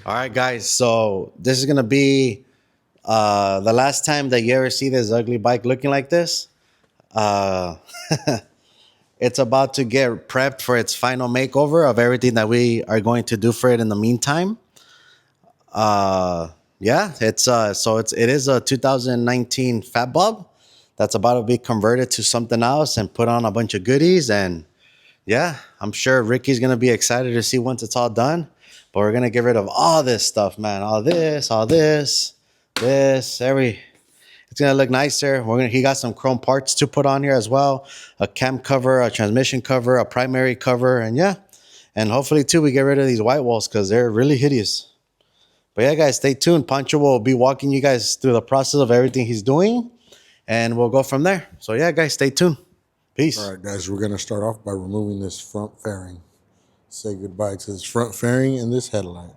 All right, guys. So this is gonna be the last time that you ever see this ugly bike looking like this. Uh, it's about to get prepped for its final makeover of everything that we are going to do for it in the meantime. Uh, yeah, it is a 2019 Fat Bob that's about to be converted to something else and put on a bunch of goodies. And yeah, I'm sure Ricky's gonna be excited to see once it's all done. But we're gonna get rid of all this stuff, man. All this, every. It's gonna look nicer. He got some chrome parts to put on here as well. A cam cover, a transmission cover, a primary cover, and yeah. And hopefully too, we get rid of these white walls because they're really hideous. But yeah, guys, stay tuned. Pancho will be walking you guys through the process of everything he's doing, and we'll go from there. So yeah, guys, stay tuned. Peace. All right, guys, we're going to start off by removing this front fairing. Say goodbye to this front fairing and this headlight.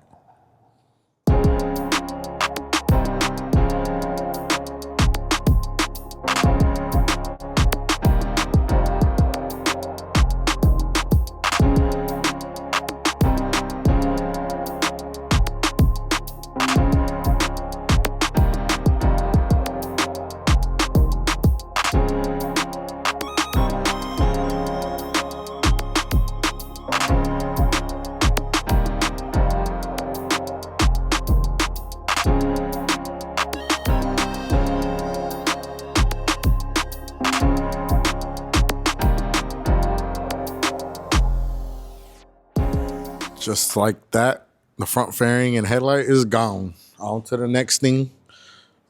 Just like that, the front fairing and headlight is gone. On to the next thing.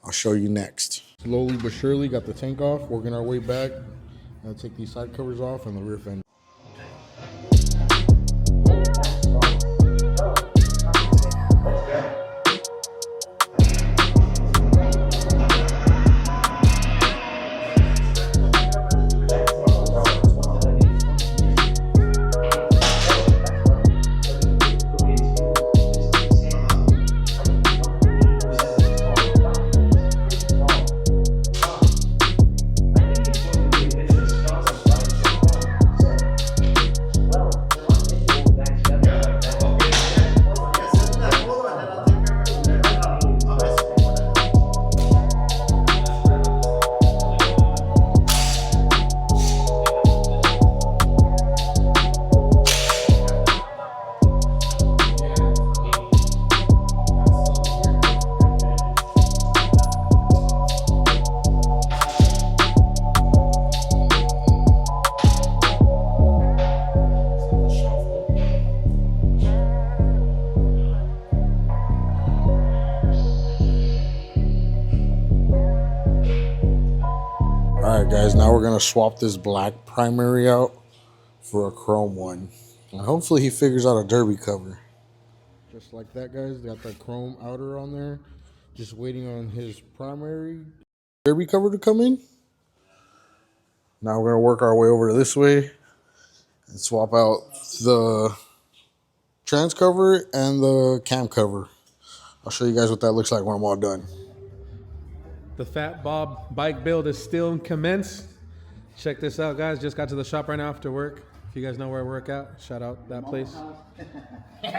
I'll show you next. Slowly but surely, got the tank off, working our way back. I'll take these side covers off and the rear fender. Alright guys, now we're going to swap this black primary out for a chrome one. And hopefully he figures out a derby cover. Just like that, guys, got that chrome outer on there. Just waiting on his primary derby cover to come in. Now we're going to work our way over to this way and swap out the trans cover and the cam cover. I'll show you guys what that looks like when I'm all done. The Fat Bob bike build is still commenced. Check this out, guys. Just got to the shop right now after work. If you guys know where I work out, shout out that place.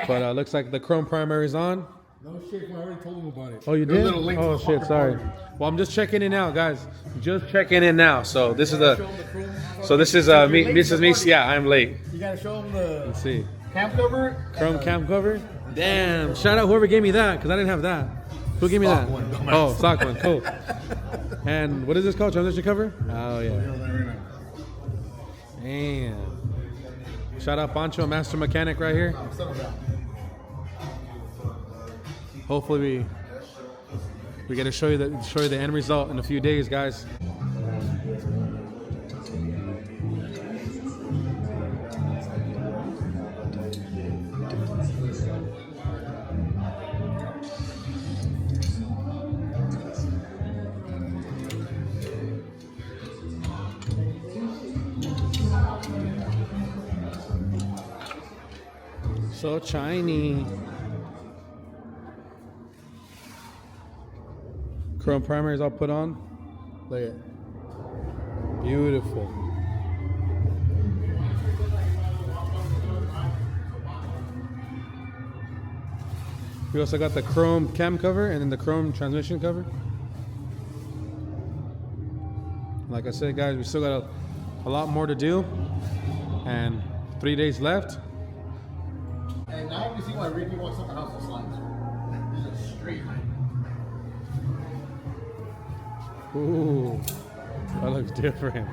But looks like the chrome primary's on. No shit, I already told him about it. Oh, you did? Oh shit, sorry. Well, I'm just checking in now, guys. Just checking in now. So this is me. This is me. Yeah, I'm late. You gotta show him the Let's see. cam cover. Chrome cam cover. Damn! Shout out whoever gave me that because I didn't have that. Who gave me that? Oh, stock one. Cool. And what is this called? Transition cover? Oh yeah. Damn. Shout out Pancho, master mechanic right here. Hopefully we get to show you the end result in a few days, guys. So shiny. Chrome primer is all put on. Look at it. Beautiful. We also got the chrome cam cover and then the chrome transmission cover. Like I said, guys, we still got a lot more to do, and 3 days left. And now you see why Ricky wants something else to slide. This is straight. Ooh, that looks different.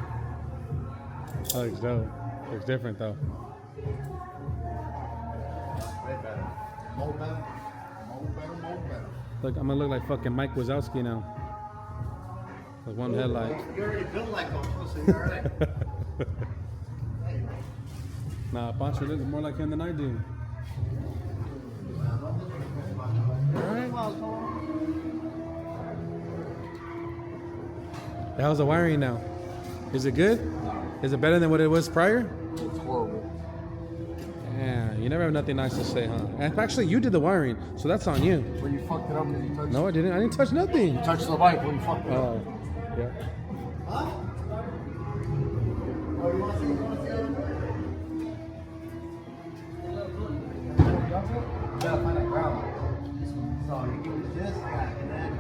That looks dope. Looks different though. Way better. More better. More better. More better. Look, I'm gonna look like fucking Mike Wazowski now. With one headlight. You already built like him, so you're alright. Nah, Pancho looks more like him than I do. Alright. How's the wiring now? Is it good? Is it better than what it was prior? It's horrible. Yeah, you never have nothing nice to say, huh? And actually, you did the wiring, so that's on you. When you fucked it up, did you touch No, I didn't. I didn't touch nothing. You touched the bike when you fucked it up. Oh, yeah. Huh? Oh, you want to see? You want to see how you gotta find that ground. So you use this, and then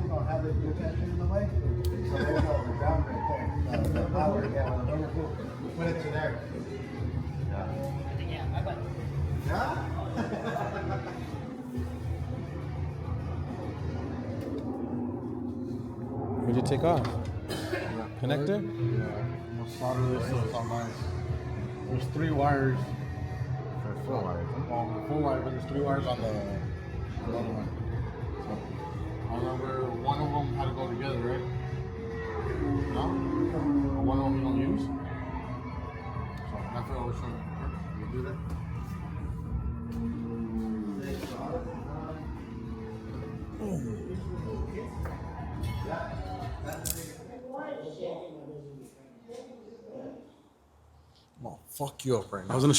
you don't have the tension in the way. So there's the ground right there. The power, yeah, put it to there. Yeah? What'd you take off? Connector? Yeah. I'm gonna solder this so it's all nice. There's 3 wires. For full wires. Well, full wire, but there's 3 wires on the other one. So I remember one of them had to go together, right? No? One of them you don't use? So that's what I was showing you. You do that? I'm gonna fuck you up right I now. was gonna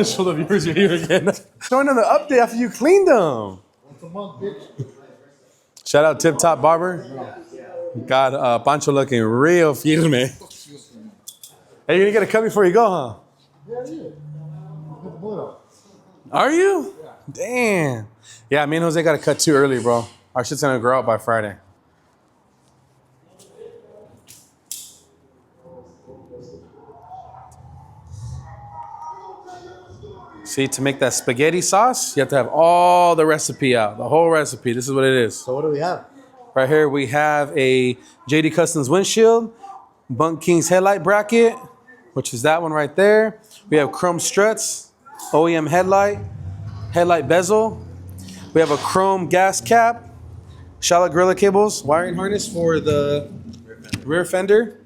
show the viewers you're here again. Showing them the update after you cleaned them. Once a month, bitch. Shout out Tip Top Barber. Got Pancho looking real firme. Hey, you're gonna get a cut before you go, huh? Yeah. Get the bullet out. Are you? Yeah. Damn. Yeah, me and Jose got a cut too early, bro. Our shit's gonna grow out by Friday. See, to make that spaghetti sauce, you have to have all the recipe out, the whole recipe. This is what it is. So what do we have? Right here, we have a JD Customs windshield, Bunk King's headlight bracket, which is that one right there. We have chrome struts, OEM headlight bezel. We have a chrome gas cap, Charlotte Gorilla cables, wiring harness for the rear fender.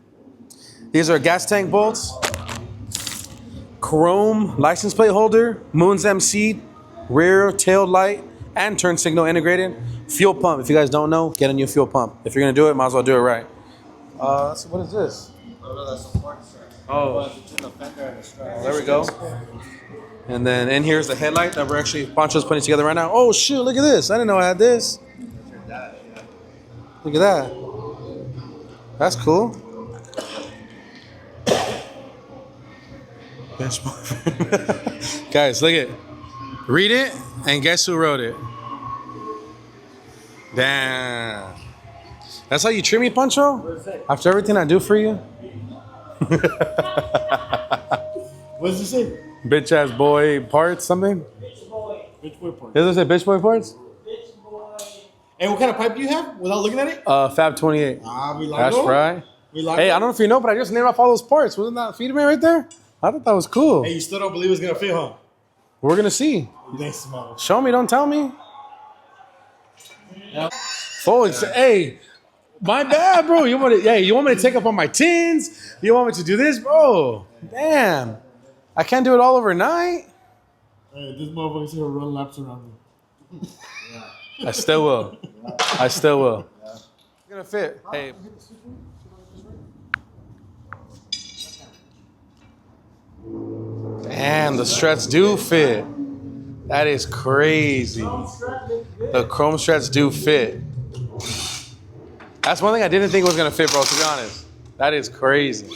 These are gas tank bolts, chrome license plate holder, Moon's MC, rear tail light, and turn signal integrated. Fuel pump. If you guys don't know, get a new fuel pump. If you're gonna do it, might as well do it right. So what is this? Oh, there we go. And then in here's the headlight that we're actually Pancho's putting together right now. Oh shoot! Look at this. I didn't know I had this. Look at that. That's cool. Guys, look at it. Read it and guess who wrote it. Damn. That's how you treat me, Pancho? After everything I do for you? What does it say? Bitch ass boy parts, something? Bitch boy part. Does it say bitch boy parts? Hey, what kind of pipe do you have without looking at it? Fab 28. We like That's it. right. We like Hey, it. I don't know if you know, but I just named off all those parts. Wasn't that feed me right there? I thought that was cool. Hey, you still don't believe it's gonna fit, huh? We're gonna see. Thanks, mama. Show me, don't tell me. Forward, hey, my bad, bro. You want me to take up on my tins? You want me to do this, bro? Damn, I can't do it all overnight. Hey, this motherfucker's gonna run laps around me. I still will. I still will. It's gonna fit. Hey. Damn, the struts do fit. That is crazy. The chrome struts do fit. That's one thing I didn't think was gonna fit, bro, to be honest. That is crazy.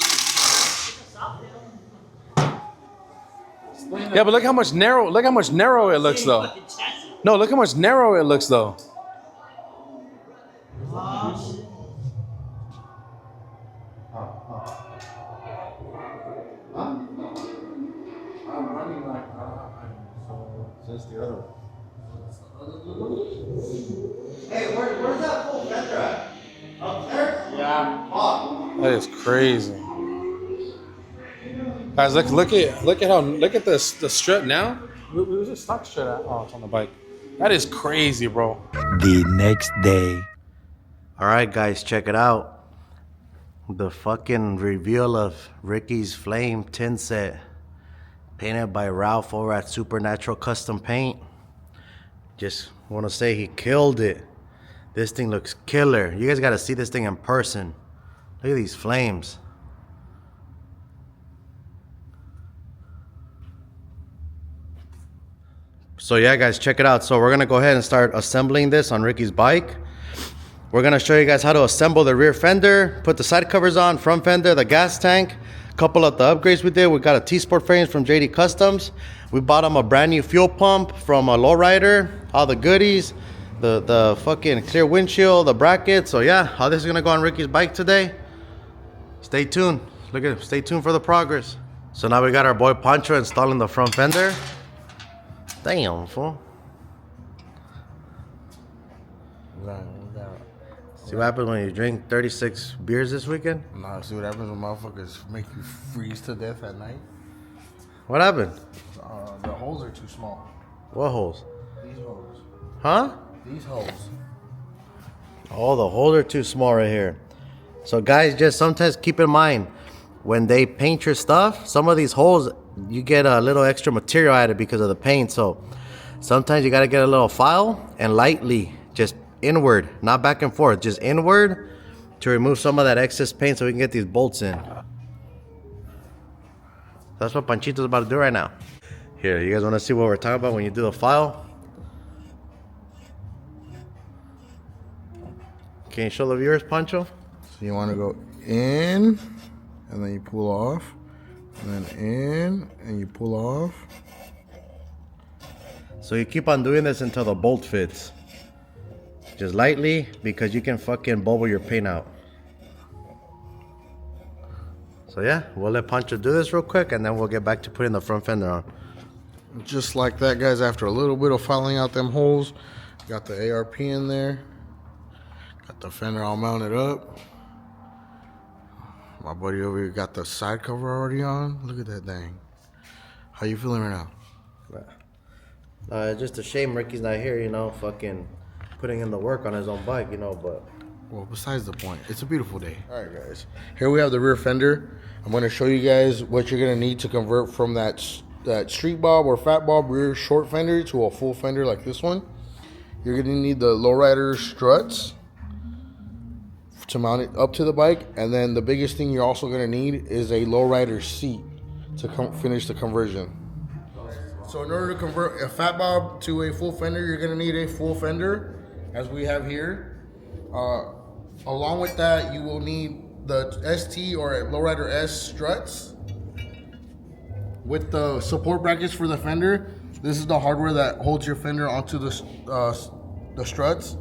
Yeah, but look how much narrow it looks though. No, look how much narrower it looks though. I'm running like so that's the other one. Hey, where's that full Fender at? Upstairs? Yeah. Fuck. That is crazy. Guys, look at this the strut now. Where's the stock strut at? Oh, it's on the bike. That is crazy, bro. The next day. All right, guys, check it out. The fucking reveal of Ricky's Flame tin set, painted by Ralph over at Supernatural Custom Paint. Just want to say he killed it. This thing looks killer. You guys got to see this thing in person. Look at these flames. So yeah, guys, check it out. So we're gonna go ahead and start assembling this on Ricky's bike. We're gonna show you guys how to assemble the rear fender, put the side covers on, front fender, the gas tank, a couple of the upgrades we did. We got a T-Sport frames from JD Customs. We bought them a brand new fuel pump from a lowrider, all the goodies, the fucking clear windshield, the bracket. So yeah, how this is gonna go on Ricky's bike today. Stay tuned. Stay tuned for the progress. So now we got our boy Pancho installing the front fender. Damn, fool. See what happens when you drink 36 beers this weekend? Nah, see what happens when motherfuckers make you freeze to death at night? What happened? The holes are too small. What holes? These holes. Huh? These holes. Oh, the holes are too small right here. So guys, just sometimes keep in mind, when they paint your stuff, some of these holes, you get a little extra material added because of the paint. So sometimes you got to get a little file and lightly, just inward, not back and forth, just inward to remove some of that excess paint so we can get these bolts in. That's what Panchito's about to do right now. Here, you guys want to see what we're talking about when you do the file? Can you show the viewers, Pancho? So you want to go in, and then you pull off, and then in, and you pull off. So you keep on doing this until the bolt fits. Just lightly, because you can fucking bubble your paint out. So yeah, we'll let Pancho do this real quick, and then we'll get back to putting the front fender on. Just like that, guys, after a little bit of filing out them holes, got the ARP in there. Got the fender all mounted up. My buddy over here got the side cover already on. Look at that thing. How you feeling right now? Just a shame Ricky's not here, you know, fucking putting in the work on his own bike, you know, but... Well, besides the point, it's a beautiful day. All right, guys. Here we have the rear fender. I'm going to show you guys what you're going to need to convert from that street bob or fat bob rear short fender to a full fender like this one. You're going to need the lowrider struts to mount it up to the bike, and then the biggest thing you're also going to need is a lowrider seat to finish the conversion. So in order to convert a fat bob to a full fender, you're going to need a full fender, as we have here. Along with that, you will need the ST or lowrider S struts with the support brackets for the fender. This is the hardware that holds your fender onto the struts.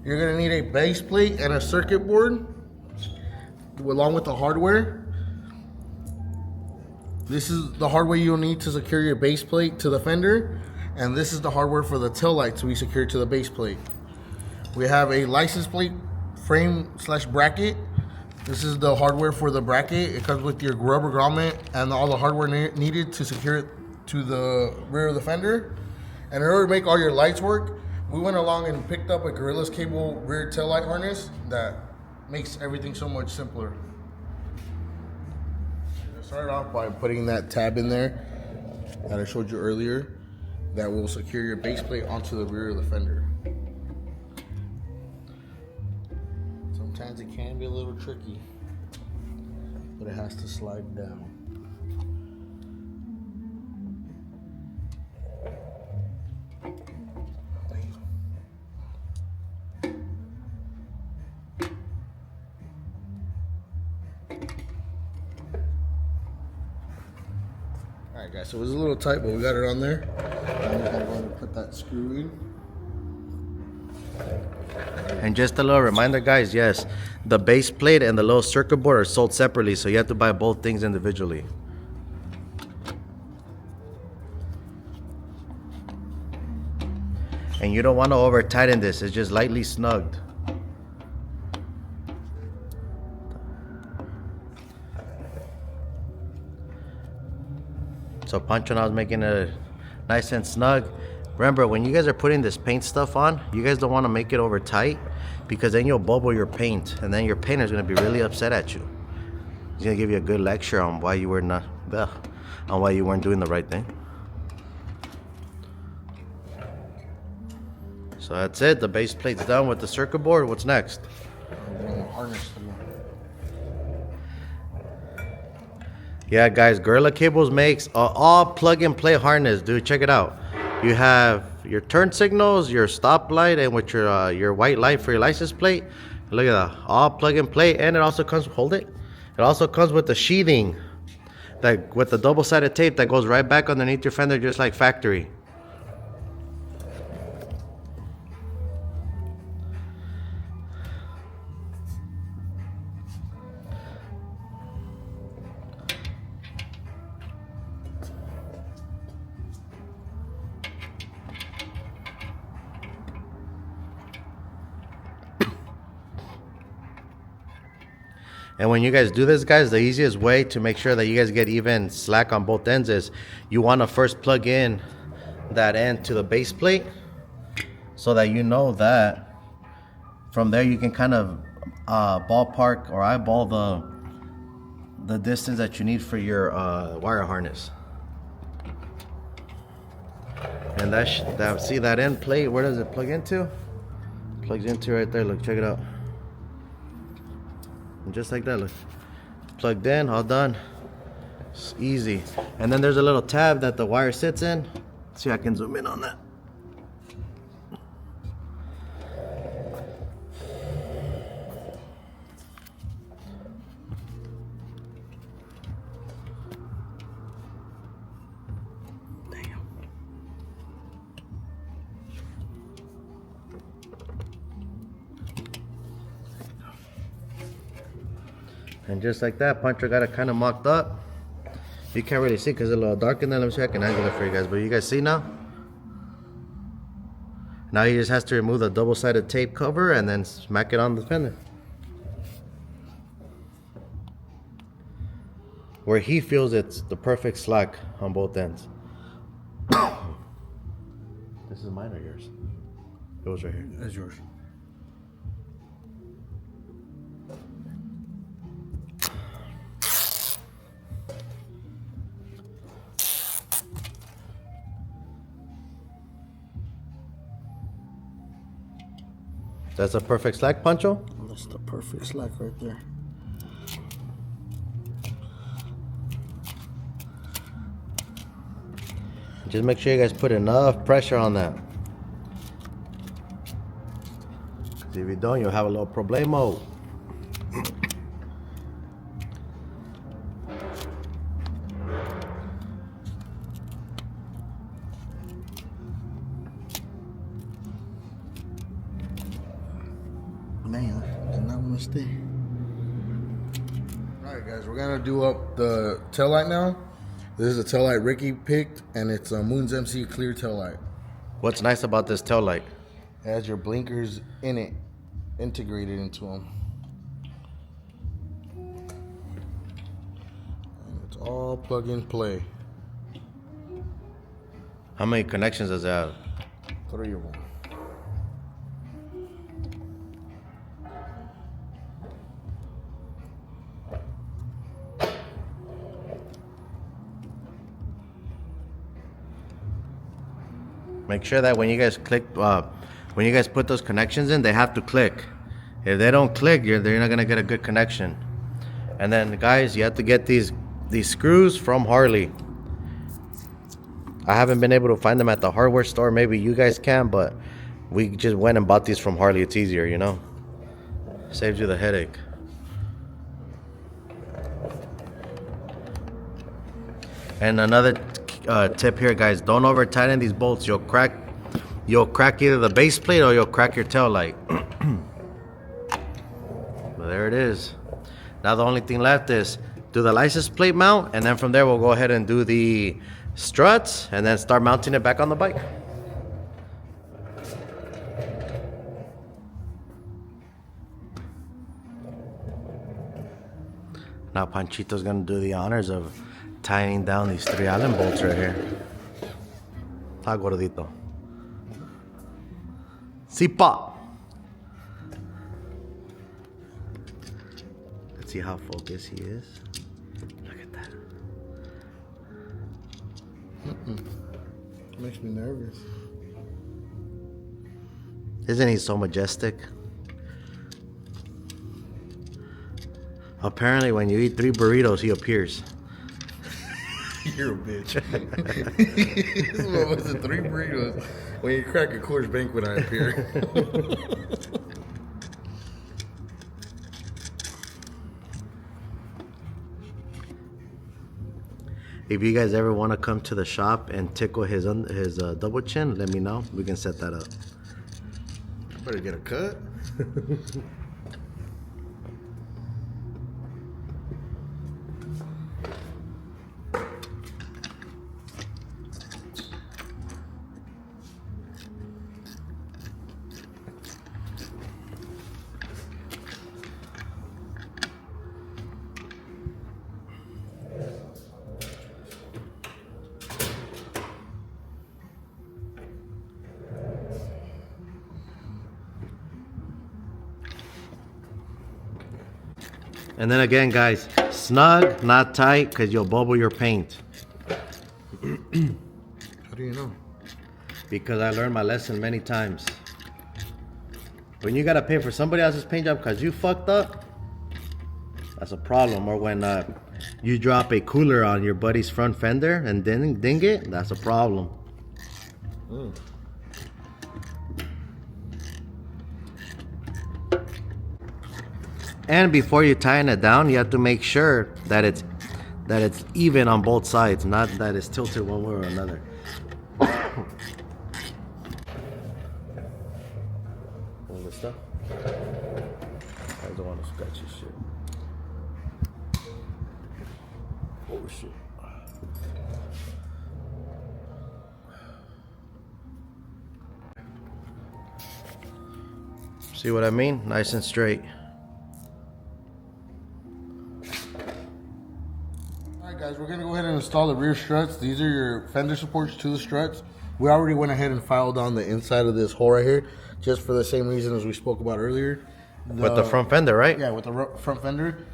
You're gonna need a base plate and a circuit board along with the hardware. This is the hardware you'll need to secure your base plate to the fender, and this is the hardware for the tail light to be secured to the base plate. We have a license plate frame / bracket. This is the hardware for the bracket. It comes with your rubber grommet and all the hardware needed to secure it to the rear of the fender. And in order to make all your lights work, we went along and picked up a Gorilla's cable rear tail light harness that makes everything so much simpler. I started off by putting that tab in there that I showed you earlier that will secure your base plate onto the rear of the fender. Sometimes it can be a little tricky, but it has to slide down. Alright guys, so it was a little tight, but we got it on there. I'm just gonna go ahead and put that screw in. And just a little reminder, guys, yes, the base plate and the little circuit board are sold separately, so you have to buy both things individually. And you don't want to over tighten this, it's just lightly snugged. So Pancho now is making it nice and snug. Remember, when you guys are putting this paint stuff on, you guys don't want to make it over tight, because then you'll bubble your paint, and then your painter is going to be really upset at you. He's going to give you a good lecture on why you weren't doing the right thing. So that's it. The base plate's done with the circuit board. What's next? Yeah, guys, Gorilla Cables makes all plug-and-play harness, dude. Check it out. You have your turn signals, your stop light, and with your white light for your license plate. Look at that, all plug-and-play, and it also comes. Hold it. It also comes with the sheathing, that with the double-sided tape that goes right back underneath your fender, just like factory. And when you guys do this, guys, the easiest way to make sure that you guys get even slack on both ends is you want to first plug in that end to the base plate, so that you know that from there you can kind of ballpark or eyeball the distance that you need for your wire harness. And see that end plate, where does it plug into? Plugs into right there. Look, check it out. And just like that, look, plugged in, all done. It's easy. And then there's a little tab that the wire sits in. See, I can zoom in on that. And just like that, Pancho got it kind of mocked up. You can't really see because it's a little dark in there. Let me see if I can angle it for you guys. But you guys see now? Now he just has to remove the double-sided tape cover and then smack it on the fender, where he feels it's the perfect slack on both ends. This is mine or yours? It was right here. That's yours. That's a perfect slack, Pancho? That's the perfect slack right there. Just make sure you guys put enough pressure on that. If you don't, you'll have a little problemo. Man, I did not want to stay. Alright guys, we're gonna do up the taillight now. This is a taillight Ricky picked, and it's a Moon's MC clear taillight. What's nice about this tail light? It has your blinkers in it, integrated into them. And it's all plug and play. How many connections does it have? 3 of them. Make sure that when you guys click, when you guys put those connections in, they have to click. If they don't click, they're not gonna get a good connection. And then, guys, you have to get these screws from Harley. I haven't been able to find them at the hardware store. Maybe you guys can, but we just went and bought these from Harley. It's easier, you know. Saves you the headache. And another tip here, guys, don't over tighten these bolts. You'll crack either the base plate or you'll crack your tail light. There it is. Now the only thing left is do the license plate mount, and then from there we'll go ahead and do the struts, and then start mounting it back on the bike. Now Panchito's gonna do the honors of tying down these 3 Allen bolts right here. Ah, gordito. Sipa. Let's see how focused he is. Look at that. Makes me nervous. Isn't he so majestic? Apparently, when you eat 3 burritos, he appears. You're a bitch. What was it? 3 burritos. When you crack a Coors Banquet, I appear. If you guys ever want to come to the shop and tickle his double chin, let me know. We can set that up. Better get a cut. And then again, guys, snug, not tight, because you'll bubble your paint. How do you know? Because I learned my lesson many times. When you gotta pay for somebody else's paint job because you fucked up, that's a problem. Or when you drop a cooler on your buddy's front fender and then ding it, that's a problem. And before you tying it down, you have to make sure that it's even on both sides, not that it's tilted one way or another. All this stuff. I don't want to scratch your shit. Oh shit. See what I mean? Nice and straight. Guys, we're gonna go ahead and install the rear struts. These are your fender supports to the struts. We already went ahead and filed on the inside of this hole right here, just for the same reason as we spoke about earlier. With the front fender, right? Yeah, with the front fender.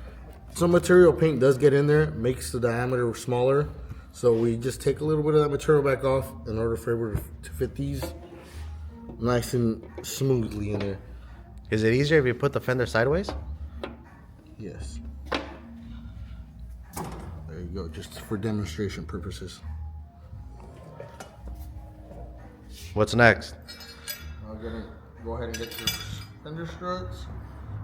Some material paint does get in there, makes the diameter smaller. So we just take a little bit of that material back off in order for it to fit these nice and smoothly in there. Is it easier if you put the fender sideways? Yes. There you go, just for demonstration purposes. What's next? I'm gonna go ahead and get your fender struts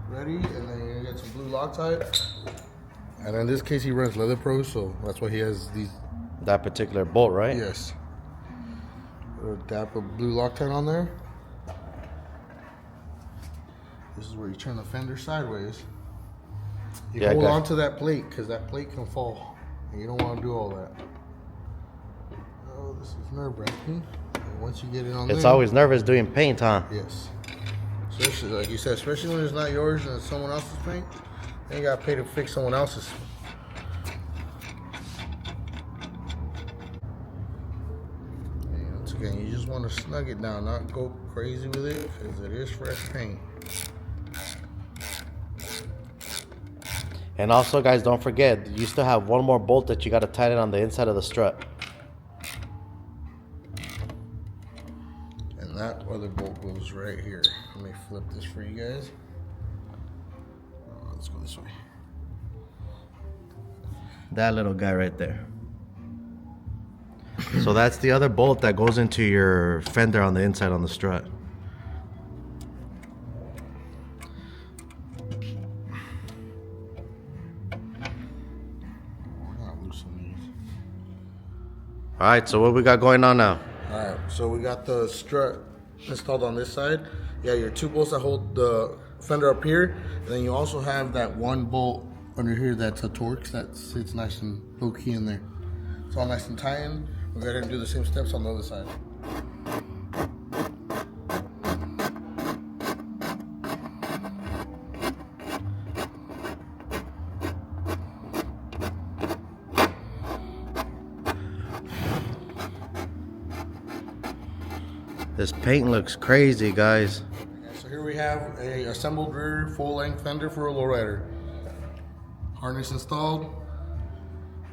ready, and then you're gonna get some blue Loctite. And in this case, he runs Leather Pro, so that's why he has these. That particular bolt, right? Yes. Put a dap of blue Loctite on there. This is where you turn the fender sideways. You hold on to that plate, because that plate can fall. And you don't want to do all that. Oh, this is nerve-wracking. Once you get it on there. It's always nervous doing paint, huh? Yes. Especially, like you said, especially when it's not yours and it's someone else's paint. Then you got to pay to fix someone else's. And once again, you just want to snug it down, not go crazy with it, because it is fresh paint. And also, guys, don't forget, you still have one more bolt that you got to tighten on the inside of the strut. And that other bolt goes right here. Let me flip this for you guys. Let's go this way. That little guy right there. So that's the other bolt that goes into your fender on the inside on the strut. All right, so what we got going on now? All right, so we got the strut installed on this side. Yeah, your 2 bolts that hold the fender up here, and then you also have that one bolt under here that's a Torx that sits nice and low key in there. It's all nice and tight in. We'll go ahead and do the same steps on the other side. This paint looks crazy, guys. So here we have a assembled rear full-length fender for a lowrider. Harness installed,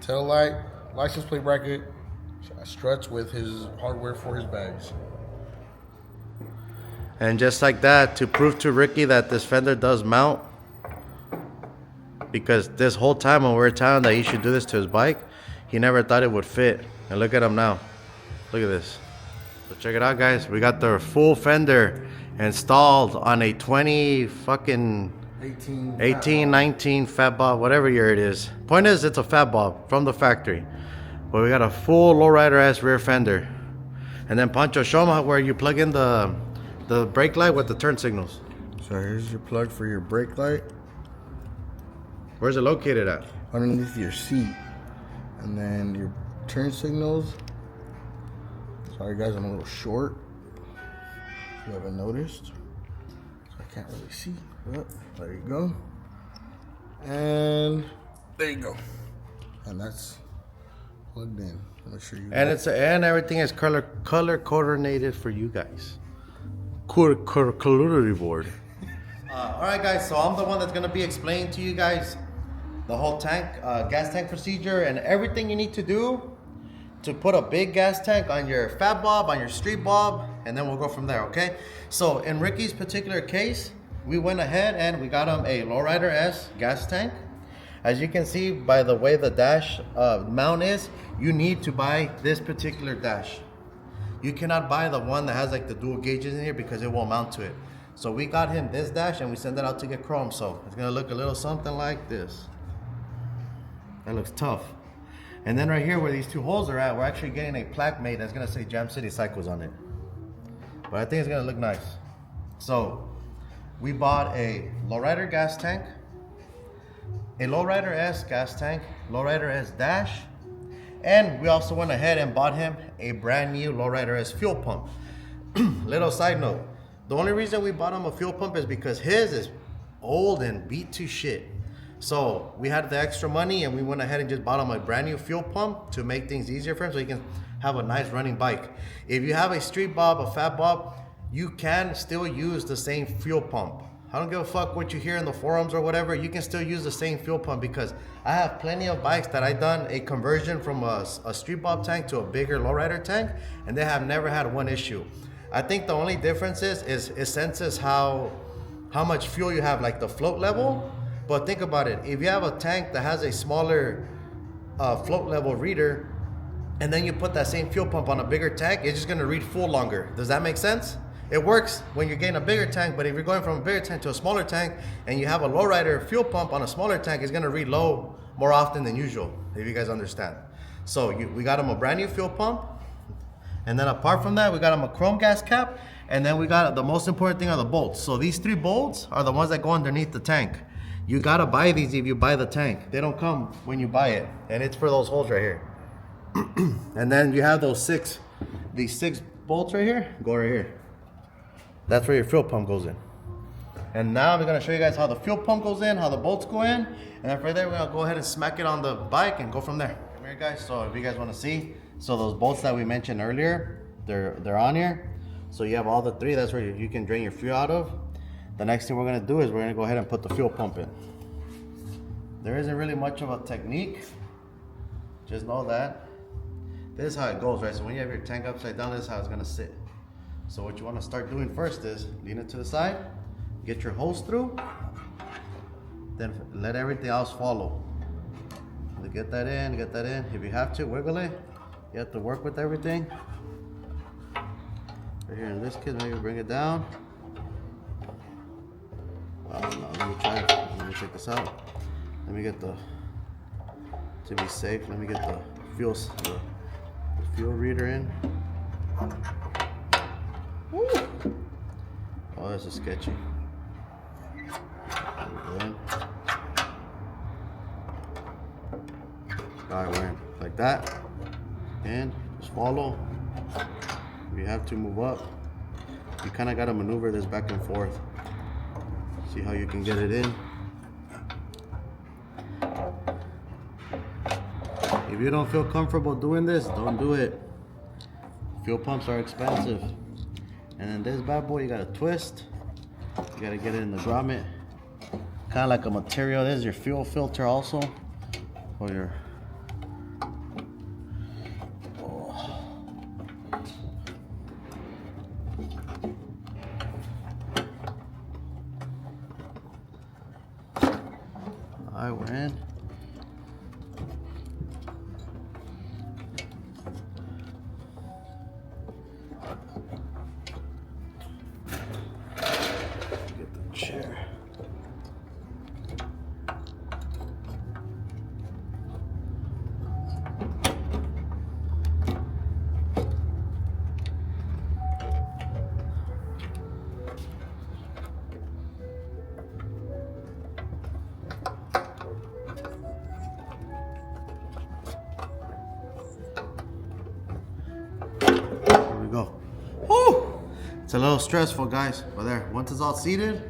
tail light, license plate bracket, struts with his hardware for his bags. And just like that, to prove to Ricky that this fender does mount, because this whole time when we were telling that he should do this to his bike, he never thought it would fit. And look at him now. Look at this. So check it out, guys. We got the full fender installed on a 20 fucking 18, 19 Fat Bob, whatever year it is. Point is, it's a Fat Bob from the factory. But we got a full lowrider ass rear fender. And then Pancho, show them where you plug in the brake light with the turn signals. So here's your plug for your brake light. Where's it located at? Underneath your seat. And then your turn signals. Sorry guys, I'm a little short. If you haven't noticed. So I can't really see. But there you go. And there you go. And that's plugged in. Make sure you And everything is color coordinated for you guys. Color board. All right, guys. So I'm the one that's gonna be explaining to you guys the whole tank, gas tank procedure, and everything you need to do to put a big gas tank on your Fat Bob, on your Street Bob, and then we'll go from there. Okay. So in Ricky's particular case, we went ahead and we got him a Lowrider S gas tank. As you can see by the way the dash mount is, you need to buy this particular dash. You cannot buy the one that has like the dual gauges in here because it won't mount to it. So we got him this dash and we sent it out to get chrome. So it's gonna look a little something like this. That looks tough. And then right here where these two holes are at, we're actually getting a plaque made that's gonna say Jam City Cycles on it. But I think it's gonna look nice. So we bought a lowrider gas tank, a Lowrider S gas tank, Lowrider S dash, and we also went ahead and bought him a brand new Lowrider S fuel pump. Little side note, the only reason we bought him a fuel pump is because his is old and beat to shit. So we had the extra money and we went ahead and just bought him a brand new fuel pump to make things easier for him so he can have a nice running bike. If you have a Street Bob, a Fat Bob, you can still use the same fuel pump. I don't give a fuck what you hear in the forums or whatever. You can still use the same fuel pump because I have plenty of bikes that I done a conversion from a Street Bob tank to a bigger lowrider tank, and they have never had one issue. I think the only difference is it senses how much fuel you have, like the float level. But think about it. If you have a tank that has a smaller float level reader, and then you put that same fuel pump on a bigger tank, it's just gonna read full longer. Does that make sense? It works when you're getting a bigger tank, but if you're going from a bigger tank to a smaller tank and you have a lowrider fuel pump on a smaller tank, it's gonna read low more often than usual, if you guys understand. So we got him a brand new fuel pump, and then apart from that, we got him a chrome gas cap, and then we got the most important thing are the bolts. So these 3 bolts are the ones that go underneath the tank. You gotta buy these if you buy the tank. They don't come when you buy it, and it's for those holes right here. And then you have these 6 bolts right here, go right here. That's where your fuel pump goes in. And now I'm gonna show you guys how the fuel pump goes in, how the bolts go in, and then from there we're gonna go ahead and smack it on the bike and go from there. Come here, guys. So if you guys wanna see, so those bolts that we mentioned earlier, they're on here. So you have all the 3, that's where you can drain your fuel out of. The next thing we're gonna do is we're gonna go ahead and put the fuel pump in. There isn't really much of a technique. Just know that this is how it goes, right? So when you have your tank upside down, this is how it's gonna sit. So what you want to start doing first is lean it to the side, get your hose through, then let everything else follow. So get that in, get that in. If you have to, wiggle it. You have to work with everything. Right here in this case, maybe bring it down. Let me try it. Let me take this out. Let me get to be safe, let me get the fuel reader in. Woo. Oh, this is sketchy. in. Alright, we're in. Like that. And just follow. If you have to move up, you kind of got to maneuver this back and forth. See how you can get it in. If you don't feel comfortable doing this, don't do it. Fuel pumps are expensive. And then this bad boy, you got to twist. You got to get it in the grommet. Kind of like a material. This is your fuel filter also. For your... Alright, we're in. Get the chair. Go. Woo! It's a little stressful, guys, but there, once it's all seated,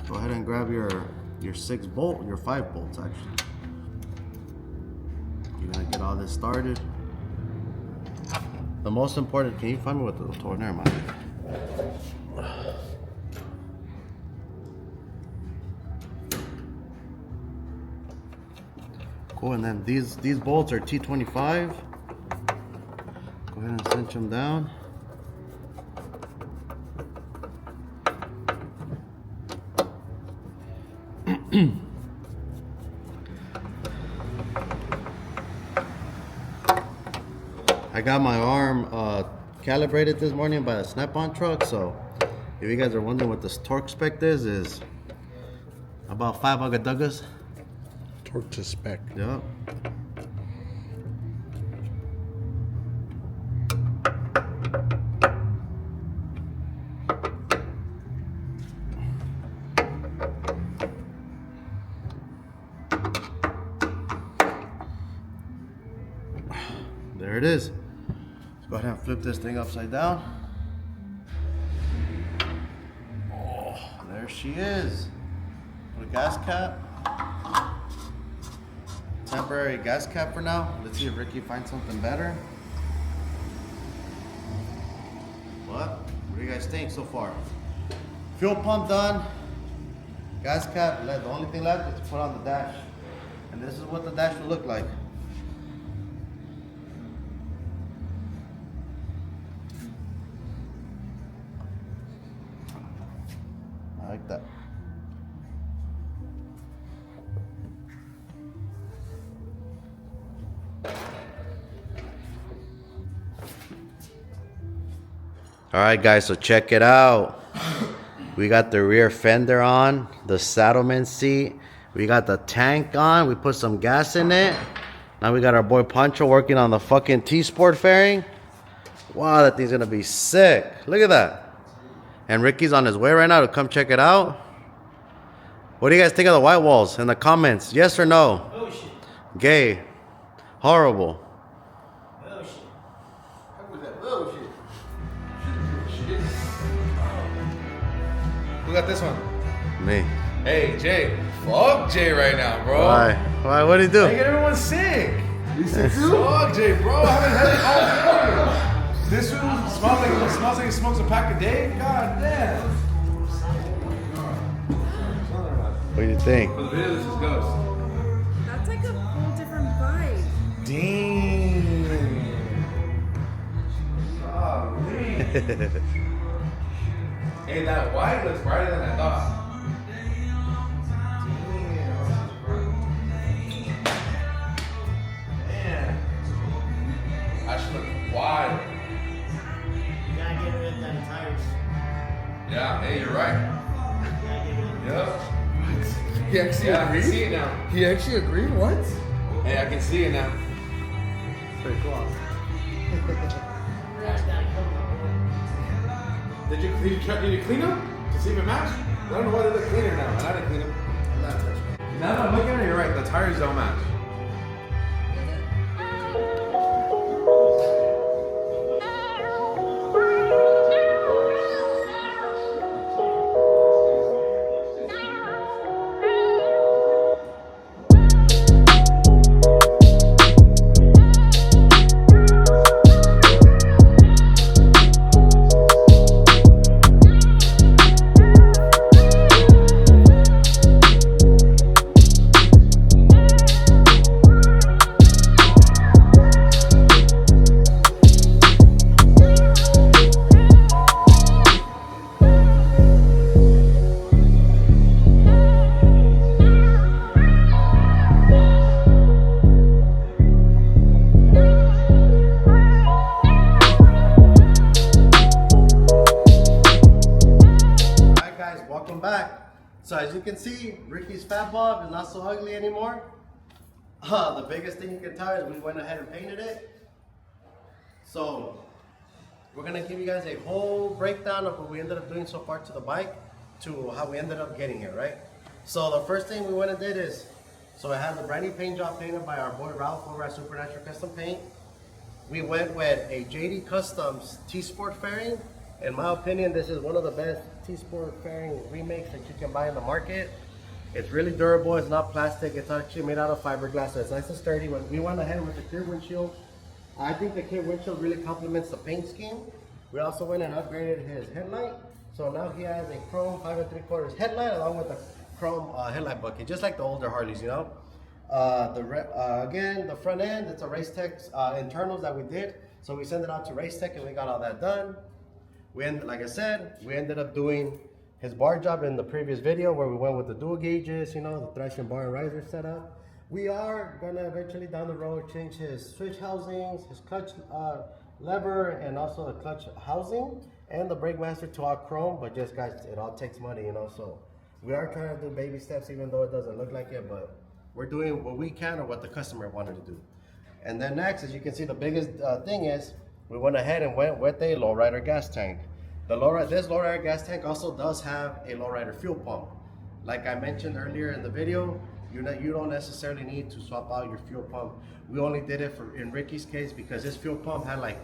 go ahead and grab your 6 bolt, your 5 bolts actually. You're gonna get all this started. The most important, can you find me with the torque? Never mind. Cool, and then these bolts are T25. Go ahead and cinch them down. I got my arm calibrated this morning by a Snap-on truck, so if you guys are wondering what this torque spec is about 5 Agadugas. Torque to spec. Yep. There it is. Let's go ahead and flip this thing upside down. Oh, there she is. Put a gas cap. Temporary gas cap for now. Let's see if Ricky finds something better. What do you guys think so far? Fuel pump done. Gas cap. The only thing left is to put on the dash. And this is what the dash will look like. I like that. All right, guys, so check it out. We got the rear fender on, the saddleman seat. We got the tank on. We put some gas in it. Now we got our boy Pancho working on the fucking T-Sport fairing. Wow, that thing's gonna be sick. Look at that. And Ricky's on his way right now to come check it out. What do you guys think of the white walls in the comments? Yes or no? Oh shit. Gay. Horrible. Oh shit. How was that? Oh shit. Who got this one? Me. Hey, Jay. Fuck Jay right now, bro. Why? Why? What did he do? Make everyone sick. You sick too? Fuck Jay, bro. I haven't had it all morning. This one smells like he smokes a pack a day. God damn. What do you think? For the video, this is Ghost. That's like a whole different vibe. Damn. Hey, that white looks brighter than I thought. Damn. I should look wild. You gotta get rid of them tires. Yeah, hey, you're right. You gotta get rid of them. Yep. He actually Yeah, I can agreed? see it now. He actually agreed? What? Hey, I can see it now. Pretty cool. That's gotta come. Did you clean them to see if it matched? I don't know why they look cleaner now. I didn't clean them. Now that I'm looking at it, you're right. The tires don't match. Alright guys, welcome back. So as you can see, Ricky's Fat Bob is not so ugly anymore. The biggest thing you can tell is we went ahead and painted it. So we're gonna give you guys a whole breakdown of what we ended up doing so far to the bike to how we ended up getting here, right? So the first thing we went and did is, so it has a brand new paint job painted by our boy Ralph over at Supernatural Custom Paint. We went with a JD Customs T-Sport fairing. In my opinion, this is one of the best T-Sport fairing remakes that you can buy in the market. It's really durable, it's not plastic, it's actually made out of fiberglass, so it's nice and sturdy. When we went ahead with the clear windshield, I think the clear windshield really complements the paint scheme. We also went and upgraded his headlight. So now he has a chrome 5 3/4 headlight along with a chrome headlight bucket, just like the older Harleys, you know. Again, the front end, it's a Race Tech internals that we did. So we sent it out to Race Tech and we got all that done. Like I said, we ended up doing his bar job in the previous video where we went with the dual gauges, you know, the thrashing bar and riser setup. We are gonna eventually down the road change his switch housings, his clutch lever, and also the clutch housing and the brake master to all chrome. But just guys, it all takes money, you know, so we are trying to do baby steps even though it doesn't look like it, but we're doing what we can or what the customer wanted to do. And then next, as you can see, the biggest thing is we went ahead and went with a lowrider gas tank. This lowrider gas tank also does have a lowrider fuel pump. Like I mentioned earlier in the video, you don't necessarily need to swap out your fuel pump. We only did it in Ricky's case because his fuel pump had like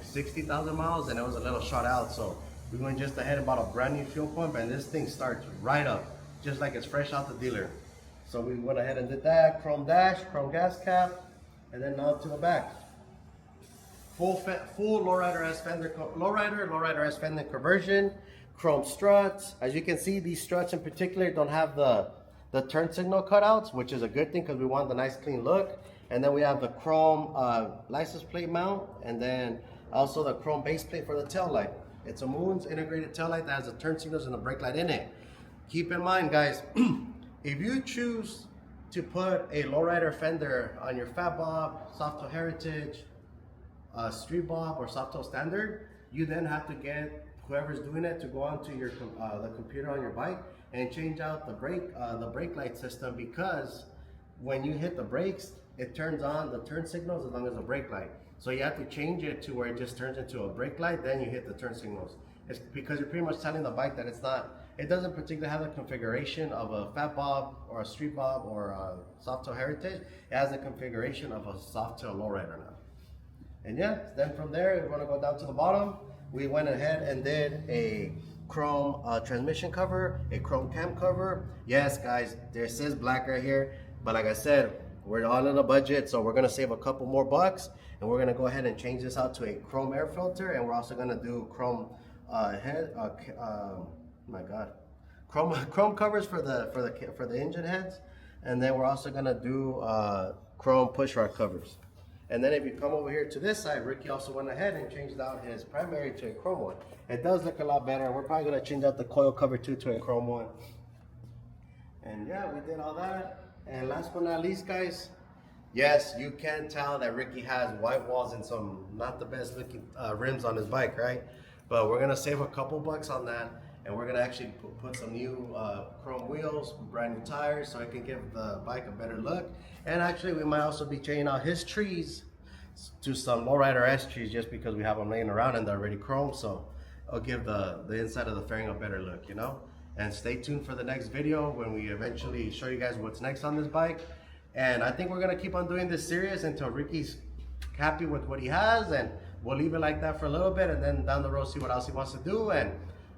60,000 miles and it was a little shot out. So we went just ahead and bought a brand new fuel pump and this thing starts right up, just like it's fresh out the dealer. So we went ahead and did that, chrome dash, chrome gas cap, and then now to the back. Full lowrider S Fender, lowrider S Fender conversion, chrome struts. As you can see, these struts in particular don't have the turn signal cutouts, which is a good thing because we want the nice clean look. And then we have the chrome license plate mount, and then also the chrome base plate for the tail light. It's a Moon's integrated tail light that has the turn signals and the brake light in it. Keep in mind, guys, if you choose to put a lowrider fender on your Fat Bob, Softail Heritage, Street Bob, or Softail Standard, you then have to get whoever's doing it to go onto your the computer on your bike and change out the brake light system, because when you hit the brakes, it turns on the turn signals as long as the brake light. So you have to change it to where it just turns into a brake light, then you hit the turn signals. It's because you're pretty much telling the bike that it doesn't particularly have the configuration of a Fat Bob or a Street Bob or a Softail Heritage. It has the configuration of a Softail lowrider now. And yeah, then from there, we're gonna go down to the bottom. We went ahead and did a chrome transmission cover, a chrome cam cover. Yes, guys, there says black right here, but like I said, we're all in a budget, so we're gonna save a couple more bucks, and we're gonna go ahead and change this out to a chrome air filter, and we're also gonna do chrome chrome covers for the engine heads, and then we're also gonna do chrome push rod covers. And then if you come over here to this side, Ricky also went ahead and changed out his primary to a chrome one. It does look a lot better. We're probably gonna change out the coil cover too to a chrome one. And yeah, we did all that. And last but not least, guys, yes, you can tell that Ricky has white walls and some not the best looking rims on his bike, right? But we're gonna save a couple bucks on that, and we're gonna actually put some new chrome wheels, brand new tires, so it can give the bike a better look. And actually, we might also be changing out his trees to some lowrider S trees, just because we have them laying around and they're already chrome, so it'll give the inside of the fairing a better look, you know. and stay tuned for the next video when we eventually show you guys what's next on this bike. And I think we're gonna keep on doing this series until Ricky's happy with what he has, and we'll leave it like that for a little bit, and then down the road see what else he wants to do. And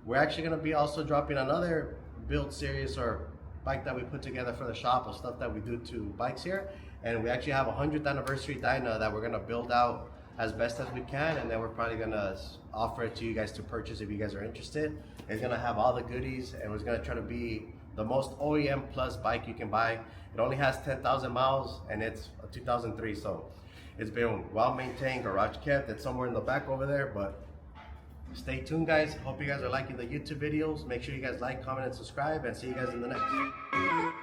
we're actually gonna be also dropping another build series or bike that we put together for the shop of stuff that we do to bikes here. And we actually have a 100th anniversary dyno that we're gonna build out as best as we can, and then we're probably gonna offer it to you guys to purchase if you guys are interested. It's gonna have all the goodies, and it's gonna try to be the most OEM plus bike you can buy. It only has 10,000 miles, and it's a 2003, so it's been well maintained, garage kept. It's somewhere in the back over there, but stay tuned, guys. Hope you guys are liking the YouTube videos. Make sure you guys like, comment, and subscribe, and see you guys in the next.